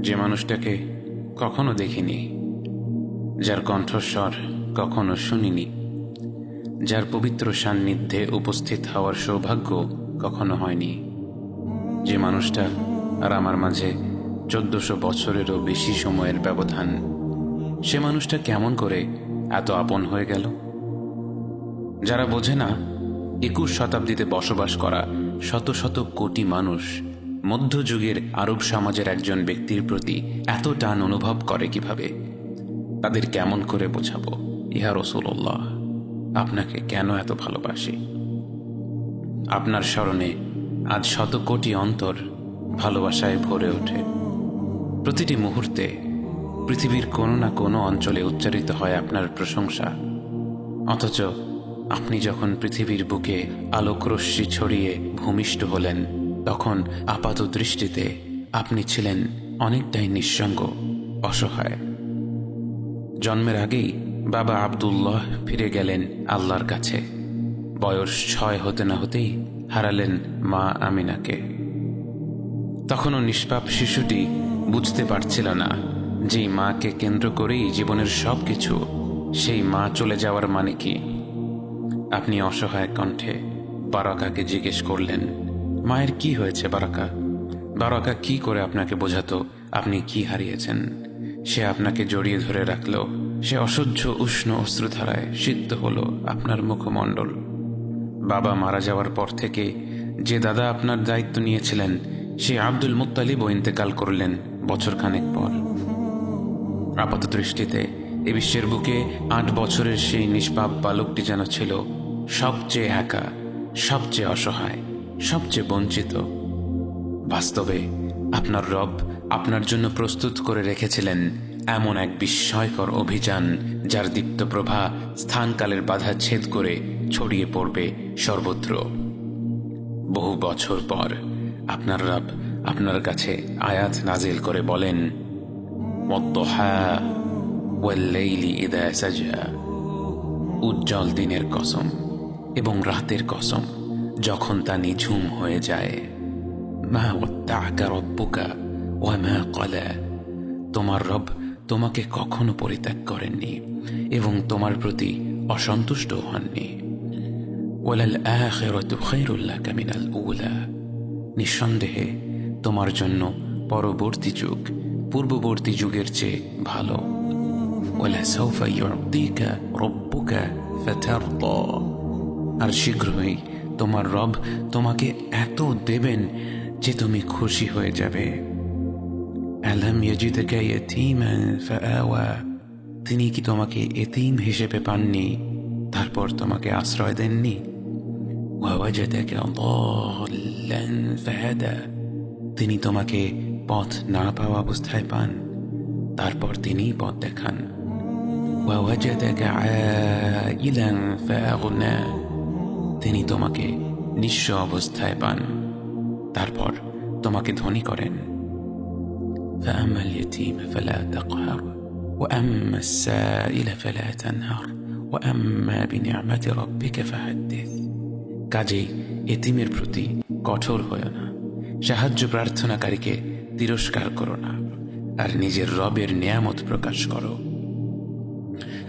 যে মানুষটাকে কখনো দেখিনি, যার কণ্ঠস্বর কখনো শুনিনি, যার পবিত্র সান্নিধ্যে উপস্থিত হওয়ার সৌভাগ্য কখনো হয়নি, যে মানুষটা আর আমার মাঝে 1400 বছরেরও বেশি সময়ের ব্যবধান, সে মানুষটা কেমন করে এত আপন হয়ে গেল? যারা বোঝে না 21 শতাব্দীতে বসবাস করা শত শত কোটি মানুষ মধ্যযুগের আরব সমাজের একজন ব্যক্তির প্রতি এত টান অনুভব করে কিভাবে, তাদের কেমন করে বোঝাবো ইয়া রাসূলুল্লাহ আপনাকে কেন এত ভালোবাসি? আপনার স্মরণে আজ শত কোটি অন্তর ভালোবাসায় ভরে ওঠে। প্রতিটি মুহূর্তে পৃথিবীর কোনো না কোনো অঞ্চলে উচ্চারিত হয় আপনার প্রশংসা, অথচ আপনি যখন পৃথিবীর বুকে আলোকরশ্মি ছড়িয়ে ভূমিষ্ঠ হলেন, তখন আপাত দৃষ্টিতে আপনি ছিলেন অনেকটাই নিঃসঙ্গ, অসহায়। জন্মের আগেই বাবা আব্দুল্লাহ ফিরে গেলেন আল্লাহর কাছে। বয়স 6 হতে না হতেই হারালেন মা আমিনাকে। তখনও নিষ্পাপ শিশুটি বুঝতে পারছিল না যে মাকে কেন্দ্র করেই জীবনের সবকিছু, সেই মা চলে যাওয়ার মানে কি। আপনি অসহায় কণ্ঠে বারাকাকে জিজ্ঞেস করলেন, মায়ের কি হয়েছে বারাকা? বারাকা কি করে আপনাকে বোঝাতো আপনি কি হারিয়েছেন? সে আপনাকে জড়িয়ে ধরে রাখল, সে অসহ্য উষ্ণ অশ্রুধারায় সিদ্ধ হলো আপনার মুখমণ্ডল। বাবা মারা যাওয়ার পর থেকে যে দাদা আপনার দায়িত্ব নিয়েছিলেন, সে আব্দুল মুত্তালিবও ইন্তেকাল করলেন বছরখানেক পর। আপাত দৃষ্টিতে এ বিশ্বের বুকে 8 বছরের সেই নিষ্পাপ বালকটি যেন ছিল সবচেয়ে একা, সবচেয়ে অসহায়, সবচেয়ে বঞ্চিত। বাস্তবে আপনার রব আপনার জন্য প্রস্তুত করে রেখেছিলেন এমন এক বিস্ময়কর অভিযান, যার দীপ্ত প্রভা স্থানকালের বাধা ছেদ করে ছড়িয়ে পড়বে সর্বত্র। বহু বছর পর আপনার রব আপনার কাছে আয়াত নাজিল করে বলেন, ওয়াদ-দুহা ওয়াল-লাইলি ইযা সাজা, উজ্জ্বল দিনের কসম এবং রাতের কসম যখন তা নিঝুম হয়ে যায়। মা ওয়াদ্দা'আকা রাব্বুকা ওয়া মা ক্বালা, তোমার রব তোমাকে কখনো পরিত্যাগ করেননি এবং তোমার প্রতি অসন্তুষ্ট হননি। ওয়ালাল আখিরাতু খায়রুল লাকা মিনাল উলা, নিঃসন্দেহে তোমার জন্য পরবর্তী যুগ পূর্ববর্তী যুগের চেয়ে ভালো। ওয়ালা সাওফা ইউ'তিকা রাব্বুকা ফাতারদা, আর শীঘ্রই তোমার রব তোমাকে এত দেবেন যে তুমি খুশি হয়ে যাবে। আলাম ইয়াজিদকা ইয়াতীমান ফাআওয়া, তিনি কি তোমাকে এতিম হিসেবে পাননি, তারপর তোমাকে আশ্রয় দেননি? ওয়া ওয়াজাদাকা দাল্লান ফাহাদা, তিনি তোমাকে পথ না পাওয়া অবস্থায় পান, তারপর তিনিই পথ দেখান। ওয়া ওয়াজাদাকা আইলান ফাআগনা, তিনি তোমাকে নিঃস্ব অবস্থায় পান, তারপর তোমাকে ধনী করেন। فأما اليتيم فلا تقهر وأما السائل فلا تنهر وأما بنعمة ربك فحدث, কাজেই এতিমের প্রতি কঠোর হয়ো না, সাহায্য প্রার্থনাকারীকে তিরস্কার করো না, আর নিজের রবের নিয়ামত প্রকাশ করো।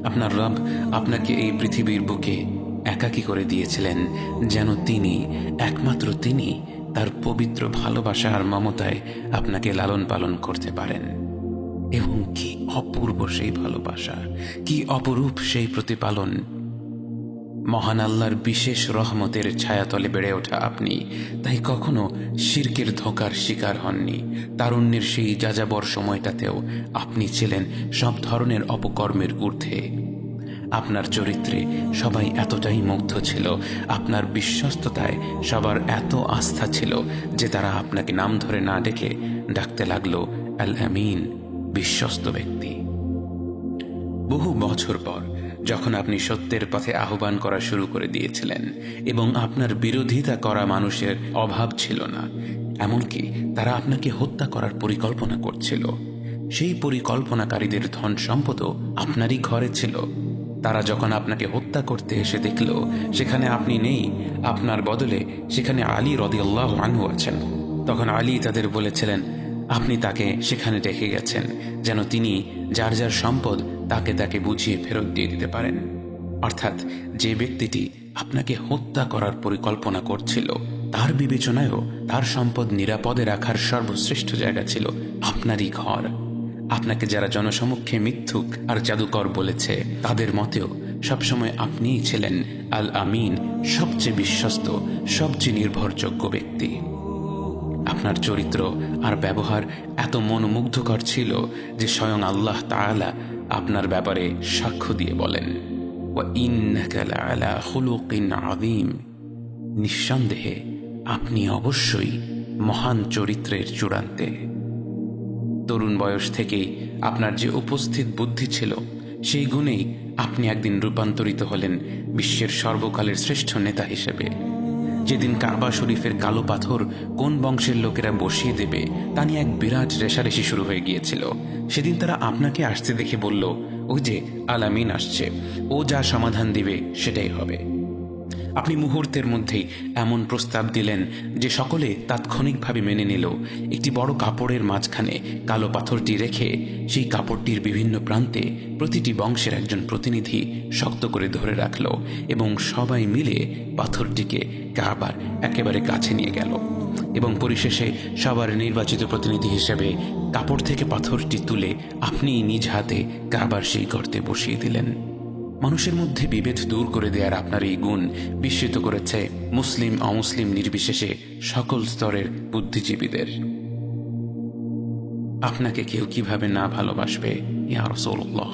আপনার রব আপনাকে এই পৃথিবীর বুকে একাকী করে দিয়েছিলেন যেন তিনি, একমাত্র তিনি, তার পবিত্র ভালোবাসা আর মমতায় আপনাকে লালন পালন করতে পারেন। এবং কি অপূর্ব সেই ভালোবাসা, কি অপরূপ সেই প্রতিপালন! মহান আল্লাহর বিশেষ রহমতের ছায়াতলে বেড়ে ওঠা আপনি তাই কখনো শিরকের ধোঁকার শিকার হননি। তারুণ্যের সেই যাযাবর সময়টাতেও আপনি ছিলেন সব ধরনের অপকর্মের ঊর্ধ্বে। আপনার চরিত্রে সবাই এতটাই মুগ্ধ ছিল, আপনার বিশ্বস্ততায় সবার এত আস্থা ছিল যে তারা আপনাকে নাম ধরে না ডেকে ডাকতে লাগলো আল আমিন, বিশ্বস্ত ব্যক্তি। বহু বছর পর যখন আপনি সত্যের পথে আহ্বান করা শুরু করে দিয়েছিলেন এবং আপনার বিরোধিতা করা মানুষের অভাব ছিল না, এমনকি তারা আপনাকে হত্যা করার পরিকল্পনা করছিল, সেই পরিকল্পনাকারীদের ধন সম্পদও আপনারই ঘরে ছিল। তারা যখন আপনাকে হত্যা করতে এসে দেখল সেখানে আপনি নেই, আপনার বদলে সেখানে আলী রাদিয়াল্লাহু আনহু আছেন, তখন আলী তাদের বলেছিলেন, আপনি তাকে সেখানে রেখে গেছেন যেন তিনি যার যার সম্পদ তাকে তাকে বুঝিয়ে ফেরত দিয়ে দিতে পারেন। অর্থাৎ যে ব্যক্তিটি আপনাকে হত্যা করার পরিকল্পনা করছিল, তার বিবেচনায়ও তার সম্পদ নিরাপদে রাখার সর্বশ্রেষ্ঠ জায়গা ছিল আপনারই ঘর। আপনাকে যারা জনসমক্ষে মিথ্যুক আর জাদুকর বলেছে, তাদের মতেও সবসময় আপনিই ছিলেন আল আমিন, সবচেয়ে বিশ্বস্ত, সবচেয়ে নির্ভরযোগ্য ব্যক্তি। আপনার চরিত্র আর ব্যবহার এত মনোমুগ্ধকর ছিল যে স্বয়ং আল্লাহ তাআলা আপনার ব্যাপারে সাক্ষ্য দিয়ে বলেন, ওয়া ইন্নাকা লাআলা খুলুকিন আযীম, নিঃসন্দেহে আপনি অবশ্যই মহান চরিত্রের চূড়ান্তে। তরুণ বয়স থেকেই আপনার যে উপস্থিত বুদ্ধি ছিল, সেই গুণেই আপনি একদিন রূপান্তরিত হলেন বিশ্বের সর্বকালের শ্রেষ্ঠ নেতা হিসেবে। যেদিন কাবা শরীফের কালো পাথর কোন বংশের লোকেরা বসিয়ে দেবে তা নিয়ে এক বিরাট রেষারেষি শুরু হয়ে গিয়েছিল, সেদিন তারা আপনাকে আসতে দেখে বলল, ওই যে আল আমিন আসছে, ও যা সমাধান দিবে সেটাই হবে। আপনি মুহূর্তের মধ্যেই এমন প্রস্তাব দিলেন যে সকলে তাৎক্ষণিকভাবে মেনে নিল। একটি বড় কাপড়ের মাঝখানে কালো পাথরটি রেখে সেই কাপড়টির বিভিন্ন প্রান্তে প্রতিটি বংশের একজন প্রতিনিধি শক্ত করে ধরে রাখল এবং সবাই মিলে পাথরটিকে কাবার একেবারে কাছে নিয়ে গেল এবং পরিশেষে সবার নির্বাচিত প্রতিনিধি হিসেবে কাপড় থেকে পাথরটি তুলে আপনি নিজ হাতে কাবার সেই গর্তে বসিয়ে দিলেন। মানুষের মধ্যে বিভেদ দূর করে দেওয়ার আপনার এই গুণ বিস্মিত করেছে মুসলিম অমুসলিম নির্বিশেষে সকল স্তরের বুদ্ধিজীবীদের। আপনাকে কেউ কিভাবে না ভালোবাসবে ইয়া রাসূলুল্লাহ।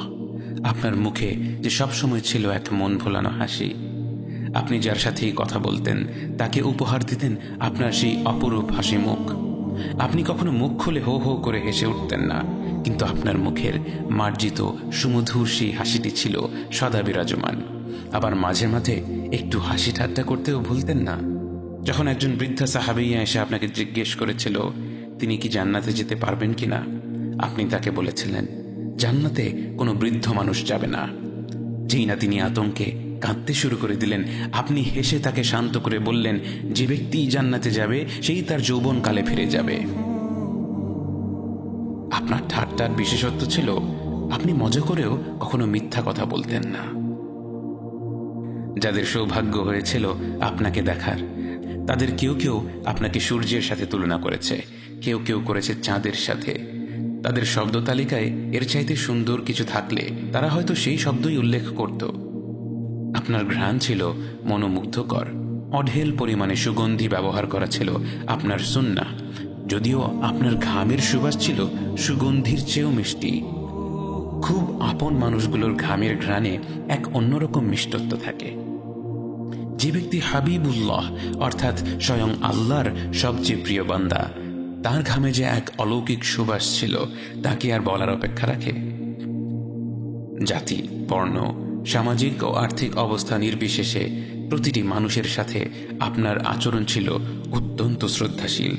আপনার মুখে যে সবসময় ছিল এক মন ভোলানো হাসি। আপনি যার সাথেই কথা বলতেন তাকে উপহার দিতেন আপনার সেই অপরূপ হাসি মুখ। আপনি কখনো মুখ খুলে হো হো করে হেসে উঠতেন না, কিন্তু আপনার মুখের মার্জিত সুমধুর সেই হাসিটি ছিল সদা বিরাজমান। আবার মাঝে মাঝে একটু হাসি ঠাট্টা করতেও ভুলতেন না। যখন একজন বৃদ্ধা সাহাবীয়া এসে আপনাকে জিজ্ঞেস করেছিল তিনি কি জান্নাতে যেতে পারবেন কিনা, আপনি তাকে বলেছিলেন, জান্নাতে কোনো বৃদ্ধ মানুষ যাবে না। যেই না তিনি আতঙ্কে কাঁদতে শুরু করে দিলেন, আপনি হেসে তাকে শান্ত করে বললেন, যে ব্যক্তি জান্নাতে যাবে সেই তার যৌবনকালে ফিরে যাবে। আপনার ঠাট্টার বিশেষত্ব ছিল আপনি মজা করেও কখনো মিথ্যা কথা বলতেন না। যাদের সৌভাগ্য হয়েছিল আপনাকে দেখার, তাদের কেউ কেউ আপনাকে সূর্যের সাথে তুলনা করেছে, কেউ কেউ করেছে চাঁদের সাথে। তাদের শব্দ তালিকায় এর চাইতে সুন্দর কিছু থাকলে তারা হয়তো সেই শব্দই উল্লেখ করত। আপনার ঘ্রাণ ছিল মনোমুগ্ধকর, অঢেল পরিমাণে সুগন্ধি ব্যবহার করা ছিল আপনার সুন্নাহ, যদিও আপনার ঘামের সুবাস ছিল সুগন্ধির চেয়েও মিষ্টি। খুব আপন মানুষগুলোর ঘামের ঘ্রাণে এক অন্যরকম মিষ্টত্ব থাকে। যে ব্যক্তি হাবিবুল্লাহ অর্থাৎ স্বয়ং আল্লাহর সবচেয়ে প্রিয় বান্দা, তার ঘামে যে এক অলৌকিক সুবাস ছিল তা কি আর বলার অপেক্ষা রাখে? জাতি, বর্ণ, সামাজিক ও আর্থিক অবস্থা নির্বিশেষে প্রতিটি মানুষের সাথে আপনার আচরণ ছিল অত্যন্ত শ্রদ্ধাশীল।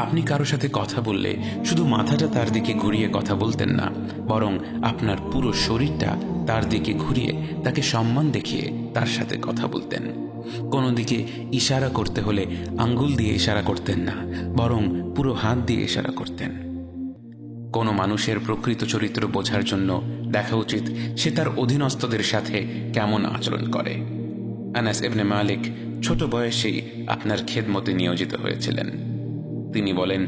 আপনি কারো সাথে কথা বললে শুধু মাথাটা তার দিকে ঘুরিয়ে কথা বলতেন না, বরং আপনার পুরো শরীরটা তার দিকে ঘুরিয়ে তাকে সম্মান দেখিয়ে তার সাথে কথা বলতেন। কোনো দিকে ইশারা করতে হলে আঙ্গুল দিয়ে ইশারা করতেন না, বরং পুরো হাত দিয়ে ইশারা করতেন। কোনো মানুষের প্রকৃত চরিত্র বোঝার জন্য দেখা উচিত সে তার অধীনস্থদের সাথে কেমন আচরণ করে। আনাস ইবনে মালিক ছোট বয়সেই আপনার খেদমতে নিয়োজিত হয়েছিলেন। তিনি বলেন,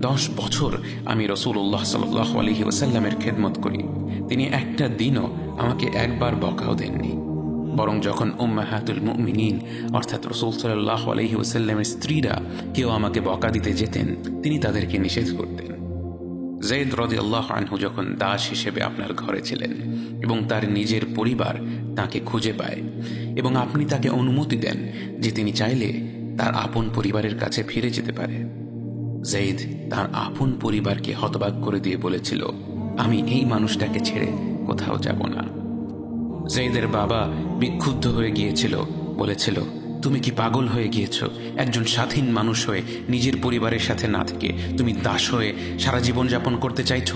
10 বছর আমি রাসূলুল্লাহ সাল্লাল্লাহু আলাইহি ওয়াসাল্লামের খেদমত করি। তিনি একটা দিনও আমাকে একবার বকাও দেননি, বরং যখন উম্মাহাতুল মুমিনিন অর্থাৎ রাসূল সাল্লাল্লাহু আলাইহি ওয়াসাল্লামের স্ত্রীরা কেউ আমাকে বকা দিতে যেতেন, তিনি তাদেরকে নিষেধ করতেন। যায়েদ রাদিয়াল্লাহু আনহু যখন দাস হিসেবে আপনার ঘরে ছিলেন এবং তার নিজের পরিবার তাকে খুঁজে পায় এবং আপনি তাকে অনুমতি দেন যে তিনি চাইলে তার আপন পরিবারের কাছে ফিরে যেতে পারে, যায়েদ তার আপন পরিবারকে হতবাক করে দিয়ে বলেছিল, আমি এই মানুষটাকে ছেড়ে কোথাও যাব না। যায়েদের বাবা বিক্ষুব্ধ হয়ে গিয়েছিল, বলেছিল, তুমি কি পাগল হয়ে গিয়েছ? একজন স্বাধীন মানুষ হয়ে নিজের পরিবারের সাথে না থেকে তুমি দাস হয়ে সারা জীবন যাপন করতে চাইছ?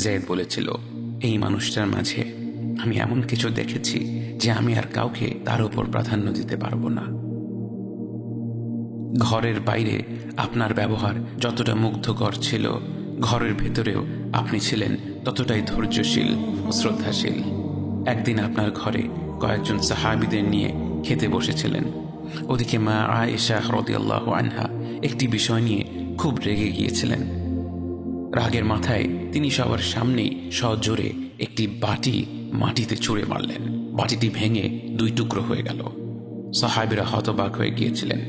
যায়েদ বলেছিল, এই মানুষটার মাঝে আমি এমন কিছু দেখেছি যে আমি আর কাউকে তার উপর প্রাধান্য দিতে পারবো না। ঘরের বাইরে আপনার ব্যবহার যতটা মুগ্ধকর ছিল, ঘরের ভেতরেও আপনি ছিলেন ততটাই ধৈর্যশীল ও শ্রদ্ধাশীল। একদিন আপনার ঘরে কয়েকজন সাহাবীদের নিয়ে খেতে বসেছিলেন। ওদিকে মা আয়েশা রাদিয়াল্লাহু আনহা একটি বিষয় নিয়ে খুব রেগে গিয়েছিলেন। রাগের মাথায় তিনি সবার সামনেই সজোরে একটি বাটি মাটিতে ছুঁড়ে মারলেন। বাটিটি ভেঙে 2 টুকরো হয়ে গেল। সাহাবীরা হতবাক হয়ে গিয়েছিলেন,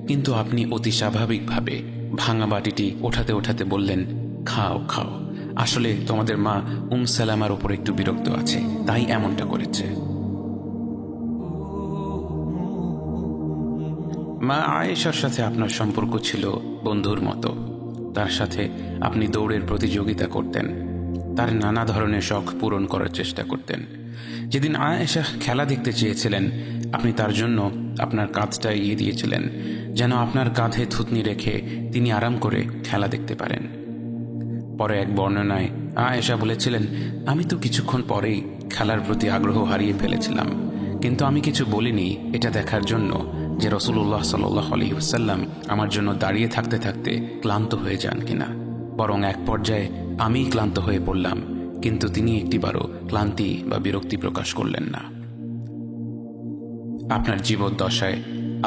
কিন্তু আপনি অতি স্বাভাবিকভাবে ভাঙা বাটিটি ওঠাতে ওঠাতে বললেন, খাও খাও, আসলে তোমাদের মা সালামার উপর একটু বিরক্ত আছে, তাই এমনটা করেছে। মা আয়েশার সাথে আপনার সম্পর্ক ছিল বন্ধুর মতো। তার সাথে আপনি দৌড়ের প্রতিযোগিতা করতেন, তার নানা ধরনের শখ পূরণ করার চেষ্টা করতেন। যেদিন আয়েশা খেলা দেখতে চেয়েছিলেন, আপনি তার জন্য আপনার কাঁধটা এগিয়ে দিয়েছিলেন, যেন আপনার কাঁধে থুতনি রেখে তিনি আরাম করে খেলা দেখতে পারেন। পরে এক বর্ণনায় আয়েশা বলেছিলেন, আমি তো কিছুক্ষণ পরেই খেলার প্রতি আগ্রহ হারিয়ে ফেলেছিলাম, কিন্তু আমি কিছু বলিনি এটা দেখার জন্য যে রাসূলুল্লাহ সাল্লাল্লাহু আলাইহি ওয়াসাল্লাম আমার জন্য দাঁড়িয়ে থাকতে থাকতে ক্লান্ত হয়ে যান কিনা। বরং এক পর্যায়ে আমিই ক্লান্ত হয়ে পড়লাম, কিন্তু তিনি একটিবারও ক্লান্তি বা বিরক্তি প্রকাশ করলেন না। আপনার জীবদ্দশায়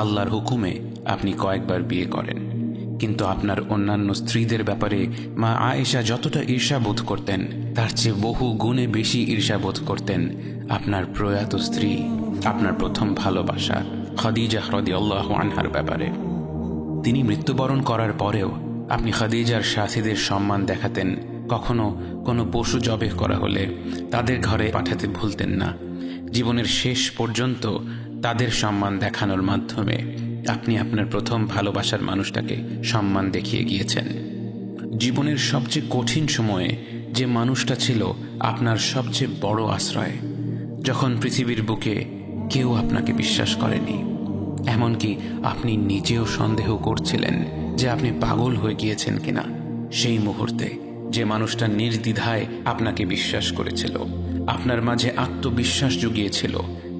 আল্লাহর হুকুমে আপনি কয়েকবার বিয়ে করেন, কিন্তু আপনার অন্যান্য স্ত্রীদের ব্যাপারে মা আয়েশা যতটা ঈর্ষাবোধ করতেন, তার চেয়ে বহু গুণে বেশি ঈর্ষাবোধ করতেন আপনার প্রয়াত স্ত্রী, আপনার প্রথম ভালোবাসা খাদিজা রাদিয়াল্লাহু আনহার ব্যাপারে। তিনি মৃত্যুবরণ করার পরেও আপনি খাদিজার সাথীদের সম্মান দেখাতেন। কখনো কোনো পশু জবেহ করা হলে তাদের ঘরে পাঠাতে ভুলতেন না। জীবনের শেষ পর্যন্ত তাদের সম্মান দেখানোর মাধ্যমে আপনি আপনার প্রথম ভালোবাসার মানুষটাকে সম্মান দেখিয়ে গিয়েছেন। জীবনের সবচেয়ে কঠিন সময়ে যে মানুষটা ছিল আপনার সবচেয়ে বড় আশ্রয়, যখন পৃথিবীর বুকে কেউ আপনাকে বিশ্বাস করেনি, এমনকি আপনি নিজেও সন্দেহ করছিলেন যে আপনি পাগল হয়ে গিয়েছেন কিনা, সেই মুহূর্তে যে মানুষটা নির্দ্বিধায় আপনাকে বিশ্বাস করেছিল, আপনার মাঝে আত্মবিশ্বাস জুগিয়েছিল,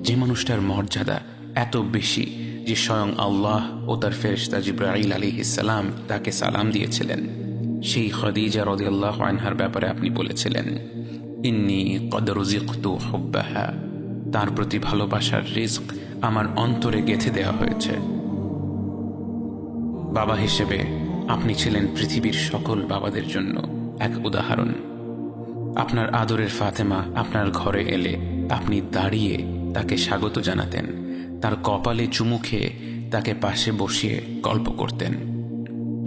যে মানুষটার মর্যাদা এত বেশি যে স্বয়ং আল্লাহ ও তার ফেরেশতা জিবরাইল আলাইহিস সালাম তাকে সালাম দিয়েছিলেন, সেই খাদিজা রাদিয়াল্লাহু আনহার ব্যাপারে আপনি বলেছিলেন, ইন্নী কদ রুজিকতু হুব্বাহা, তার প্রতি ভালোবাসার রিজক আমার অন্তরে গেঁথে দেওয়া হয়েছে। বাবা হিসেবে আপনি ছিলেন পৃথিবীর সকল বাবাদের জন্য এক উদাহরণ। আপনার আদরের ফাতেমা আপনার ঘরে এলে আপনি দাঁড়িয়ে তাকে স্বাগত জানাতেন, তার কপালে চুমু খেয়ে তাকে পাশে বসিয়ে গল্প করতেন।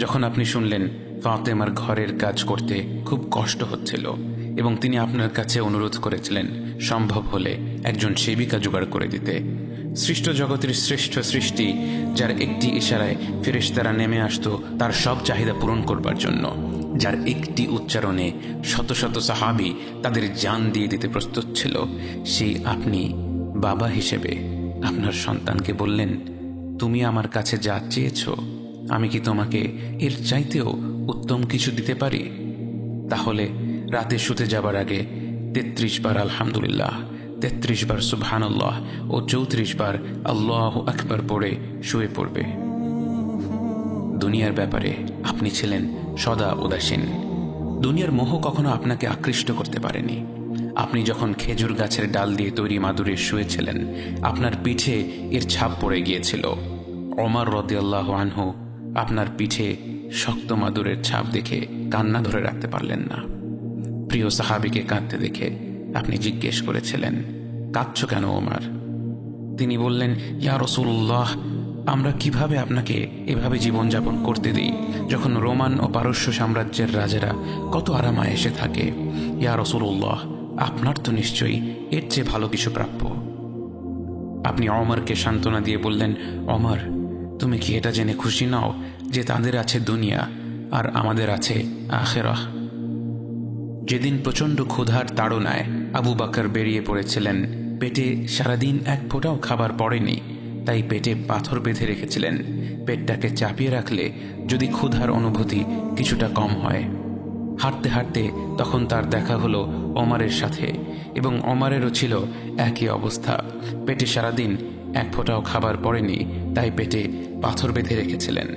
যখন আপনি শুনলেন ফাতেমার ঘরের কাজ করতে খুব কষ্ট হচ্ছিল এবং তিনি আপনার কাছে অনুরোধ করেছিলেন সম্ভব হলে একজন সেবিকা জোগাড় করে দিতে, সৃষ্ট জগতের শ্রেষ্ঠ সৃষ্টি যার একটি ইশারায় ফেরেশতারা নেমে আসতো তার সব চাহিদা পূরণ করবার জন্য, যার একটি উচ্চারণে শত শত সাহাবী তাদের জান দিয়ে দিতে প্রস্তুত ছিল, সেই আপনি বাবা হিসেবে আপনার সন্তানকে বললেন, তুমি আমার কাছে যা চেয়েছ আমি কি তোমাকে এর চাইতেও উত্তম কিছু দিতে পারি? তাহলে রাতে শুতে যাবার আগে 33 বার আলহামদুলিল্লাহ, 33 বার সুবহানাল্লাহ ও 34 বার আল্লাহু আকবার পড়ে শুয়ে পড়বে। দুনিয়ার ব্যাপারে আপনি ছিলেন সদা উদাসীন। দুনিয়ার মোহ কখনো আপনাকে আকৃষ্ট করতে পারেনি। আপনি যখন খেজুর গাছের ডাল দিয়ে তৈরি মাদুরে শুয়েছিলেন, আপনার পিঠে এর ছাপ পড়ে গিয়েছিল। ওমর রাদিয়াল্লাহু আনহু আপনার পিঠে শক্ত মাদুরের ছাপ দেখে কান্না ধরে রাখতে পারলেন না। প্রিয় সাহাবীকে কাঁদতে দেখে আপনি জিজ্ঞেস করেছিলেন, কাঁদছ কেন ওমর? তিনি বললেন, ইয়া রাসূলুল্লাহ, আমরা কিভাবে আপনাকে এভাবে জীবনযাপন করতে দিই যখন রোমান ও পারস্য সাম্রাজ্যের রাজারা কত আরামায়েশে থাকে? ইয়া রাসূলুল্লাহ, আপনার তো নিশ্চয়ই এর চেয়ে ভালো কিছু প্রাপ্য। আপনি ওমরকে সান্ত্বনা দিয়ে বললেন, ওমর, তুমি কি এটা জেনে খুশি নাও যে তাদের আছে দুনিয়া আর আমাদের আছে আখিরাহ? যেদিন প্রচণ্ড ক্ষুধার তাড়নায় আবু বকর বেরিয়ে পড়েছিলেন, পেটে সারাদিন এক ফোঁটাও খাবার পড়েনি, তাই পেটে পাথর বেঁধে রেখেছিলেন, পেটটাকে চাপিয়ে রাখলে যদি ক্ষুধার অনুভূতি কিছুটা কম হয়। হাঁটতে হাঁটতে তখন তার দেখা হলো ওমরের সাথে, এবং ওমরেরও ছিল একই অবস্থা। পেটে সারাদিন এক ফোঁটাও খাবার পড়েনি, তাই পেটে পাথর বেঁধে রেখেছিলেন।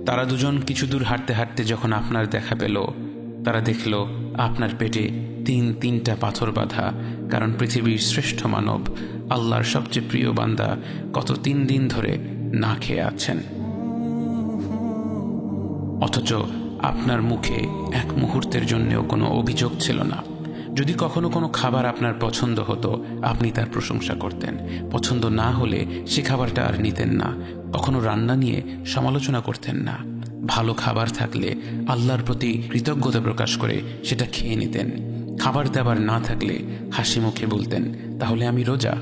তারা দুজন কিছু দূর হাঁটতে হাঁটতে যখন আপনার দেখা পেল, তারা দেখল আপনার পেটে তিনটা পাথর বাঁধা, কারণ পৃথিবীর শ্রেষ্ঠ মানব, আল্লাহর সবচেয়ে প্রিয় বান্দা গত 3 দিন ধরে না খেয়ে আছেন। অথচ আপনার মুখে এক মুহূর্তের জন্যও কোনো অভিযোগ ছিল না। যদি কখনো কোনো খাবার আপনার পছন্দ হতো, আপনি তার প্রশংসা করতেন। পছন্দ না হলে সে খাবারটা আর নিতেন না। কখনো রান্না নিয়ে সমালোচনা করতেন না। ভালো খাবার থাকলে আল্লাহর প্রতি কৃতজ্ঞতা প্রকাশ করে সেটা খেয়ে নিতেন। খাবার দাবার না থাকলে হাসি মুখে বলতেন, তাহলে আমি রোজা।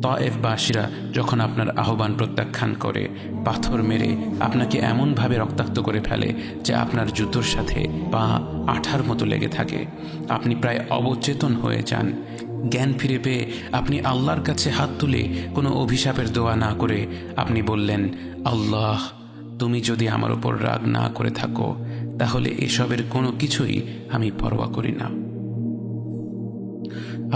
তায়েফবাসীরা যখন আপনার আহ্বান প্রত্যাখ্যান করে, পাথর মেরে আপনাকে এমনভাবে রক্তাক্ত করে ফেলে যে আপনার জুতোর সাথে পা আঠার মতো লেগে থাকে, আপনি প্রায় অবচেতন হয়ে যান। জ্ঞান ফিরে পেয়ে আপনি আল্লাহর কাছে হাত তুলে কোনো অভিশাপের দোয়া না করে আপনি বললেন, আল্লাহ, তুমি যদি আমার উপর রাগ না করে থাকো, তাহলে এসবের কোনো কিছুই আমি পরোয়া করি না।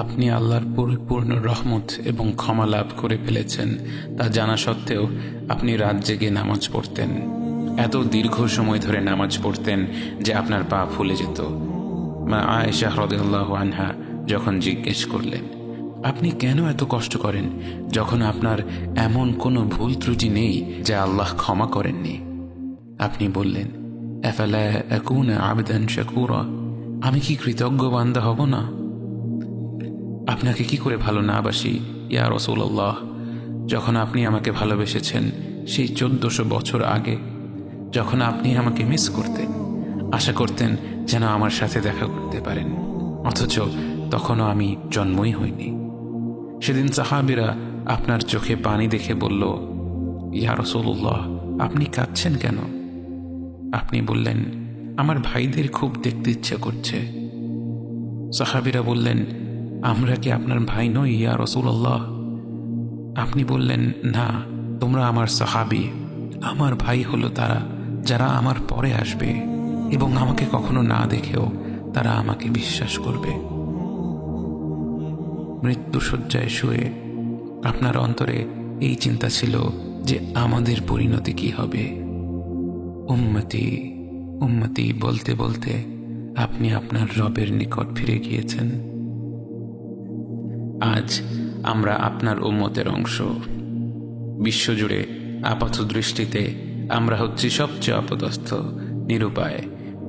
আপনি আল্লাহর পরিপূর্ণ রহমত এবং ক্ষমা লাভ করে ফেলেছেন, তা জানা সত্ত্বেও আপনি রাত জেগে নামাজ পড়তেন। এত দীর্ঘ সময় ধরে নামাজ পড়তেন যে আপনার পা ফুলে যেত। মা আয়েশা রাদিয়াল্লাহু আনহা যখন জিজ্ঞেস করলেন, আপনি কেন এত কষ্ট করেন যখন আপনার এমন কোনো ভুল ত্রুটি নেই যা আল্লাহ ক্ষমা করেননি? আপনি বললেন, আফালা আকুনা আবদান শাকুরা, আমি কি কৃতজ্ঞ বান্দা হব না? আপনাকে কি করে ভালো না বাসি ইয়া রাসূলুল্লাহ, যখন আপনি আমাকে ভালোবেসেছেন সেই 1400 বছর আগে, যখন আপনি আমাকে মিস করতেন, আশা করতেন যেন আমার সাথে দেখা করতে পারেন, অথচ তখনও আমি জন্মই হইনি। সেদিন সাহাবীরা আপনার চোখে পানি দেখে বলল, ইয়া রাসূলুল্লাহ, আপনি কাঁদছেন কেন? আপনি বললেন, আমার ভাইদের খুব দেখতে ইচ্ছে করছে। সাহাবীরা বললেন, আমরা কি আপনার ভাই নই ইয়া রাসূলুল্লাহ? আপনি বললেন, না, তোমরা আমার সাহাবী। আমার ভাই হলো তারা যারা আমার পরে আসবে এবং আমাকে কখনো না দেখেও তারা আমাকে বিশ্বাস করবে। মৃত্যুশয্যায় শুয়ে আপনার অন্তরে এই চিন্তা ছিল যে আমাদের পরিণতি কি হবে। উম্মতি উম্মতি বলতে বলতে আপনি আপনার রবের নিকট ফিরে গিয়েছেন। আজ আমরা আপনার উম্মতের অংশ। বিশ্বজুড়ে আপাত দৃষ্টিতে আমরা হচ্ছি সবচেয়ে অপদস্থ, নিরুপায়,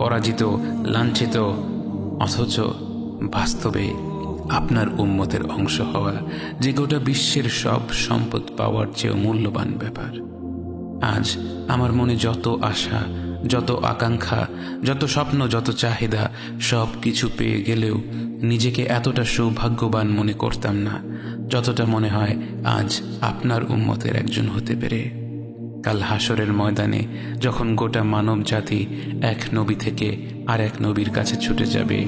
পরাজিত, লাঞ্ছিত, অথচ বাস্তবে আপনার উম্মতের অংশ হওয়া যে গোটা বিশ্বের সব সম্পদ পাওয়ার চেয়েও মূল্যবান ব্যাপার। আজ আমার মনে যত আশা, যত আকাঙ্ক্ষা, যত স্বপ্ন, যত চাহিদা, সব কিছু পেয়ে গেলেও নিজেকে এতটা সৌভাগ্যবান মনে করতাম না যতটা মনে হয় আজ আপনার উম্মতের একজন হতে পেরে। কাল হাসরের ময়দানে যখন গোটা মানব জাতি এক নবী থেকে আর এক নবীর কাছে ছুটে যাবে,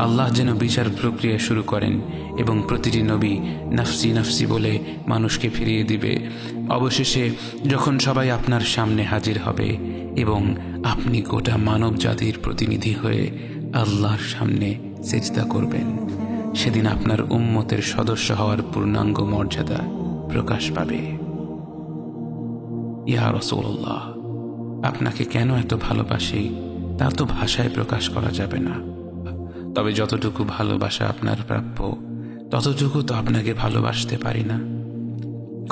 আল্লাহ যেন বিচার প্রক্রিয়া শুরু করেন এবং প্রতিটি নবী নাফসি নাফসি বলে মানুষকে ফিরিয়ে দিবে। অবশেষে যখন সবাই আপনার সামনে হাজির হবে এবং আপনি গোটা মানব জাতির প্রতিনিধি হয়ে আল্লাহর সামনে সিজদা করবেন, সেদিন আপনার উম্মতের সদস্য হওয়ার পূর্ণাঙ্গ মর্যাদা প্রকাশ পাবে। ইয়া রাসূলুল্লাহ, আপনাকে কেন এত ভালোবাসি তা তো ভাষায় প্রকাশ করা যাবে না। তবে যতটুকু ভালোবাসা আপনার প্রাপ্য ততটুকু তো আপনাকে ভালোবাসতে পারি না।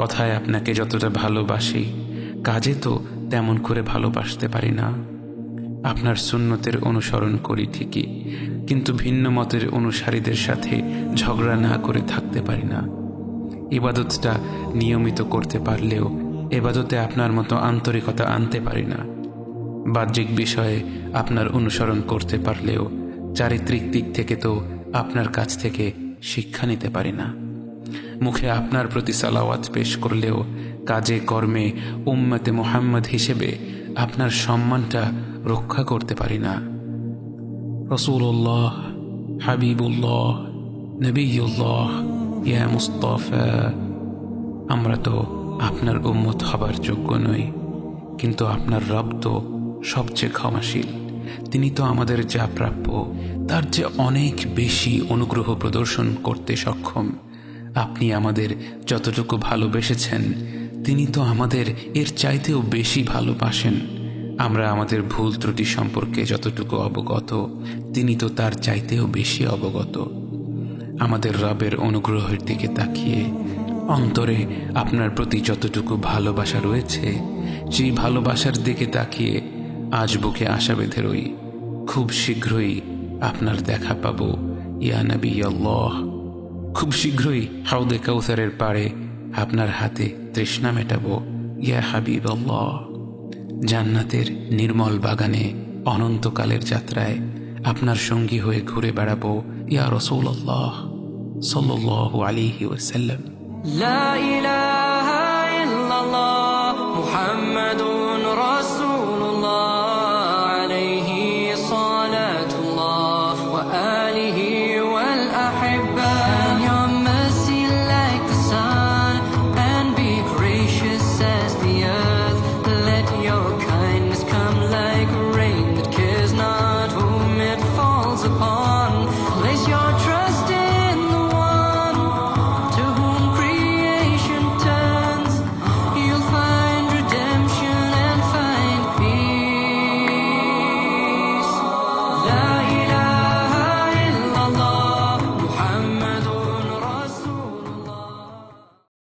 কথায় আপনাকে যতটা ভালোবাসি, কাজে তো তেমন করে ভালোবাসতে পারি না। আপনার সুন্নতের অনুসরণ করি ঠিকই, কিন্তু ভিন্ন মতের অনুসারীদের সাথে ঝগড়া না করে থাকতে পারি না। ইবাদতটা নিয়মিত করতে পারলেও এবাদতে আপনার মতো আন্তরিকতা আনতে পারি না। বাহ্যিক বিষয়ে আপনার অনুসরণ করতে পারলেও চারিত্রিক দিক থেকে তো আপনার কাছ থেকে শিক্ষা নিতে পারি না। মুখে আপনার প্রতি সালাওয়াত পেশ করলেও কাজে কর্মে উম্মতে মুহাম্মদ হিসেবে আপনার সম্মানটা রক্ষা করতে পারি না। রাসূলুল্লাহ, হাবিবুল্লাহ, নবিয়ুল্লাহ, ইয়া মুস্তাফা, আমরা তো আপনার উম্মত হবার যোগ্য নই, কিন্তু আপনার রব তো সবচেয়ে ক্ষমাশীল। তিনি তো আমাদের যা প্রাপ্য তার চেয়ে অনেক বেশি অনুগ্রহ প্রদর্শন করতে সক্ষম। আপনি আমাদের যতটুকু ভালোবেসেছেন তিনি তো আমাদের এর চাইতেও বেশি ভালোবাসেন। আমরা আমাদের ভুল ত্রুটি সম্পর্কে যতটুকু অবগত তিনি তো তার চাইতেও বেশি অবগত। আমাদের রবের অনুগ্রহের দিকে তাকিয়ে অন্তরে আপনার প্রতি যতটুকু ভালোবাসা রয়েছে সেই ভালোবাসার দিকে তাকিয়ে আজ বুকে আশা বেঁধে রই, খুব শীঘ্রই আপনার দেখা পাব ইয়া নবী আল্লাহ। খুব শীঘ্রই হাউদে কাউসারের পাড়ে আপনার হাতে তৃষ্ণা মেটাবো ইয়া হাবিব আল্লাহ। জান্নাতের নির্মল বাগানে অনন্তকালের যাত্রায় আপনার সঙ্গী হয়ে ঘুরে বেড়াবো ইয়া রাসূলুল্লাহ সাল্লাল্লাহু আলাইহি ওয়াসাল্লাম। লা ইলাহা ইল্লাল্লাহ মুহাম্মাদুর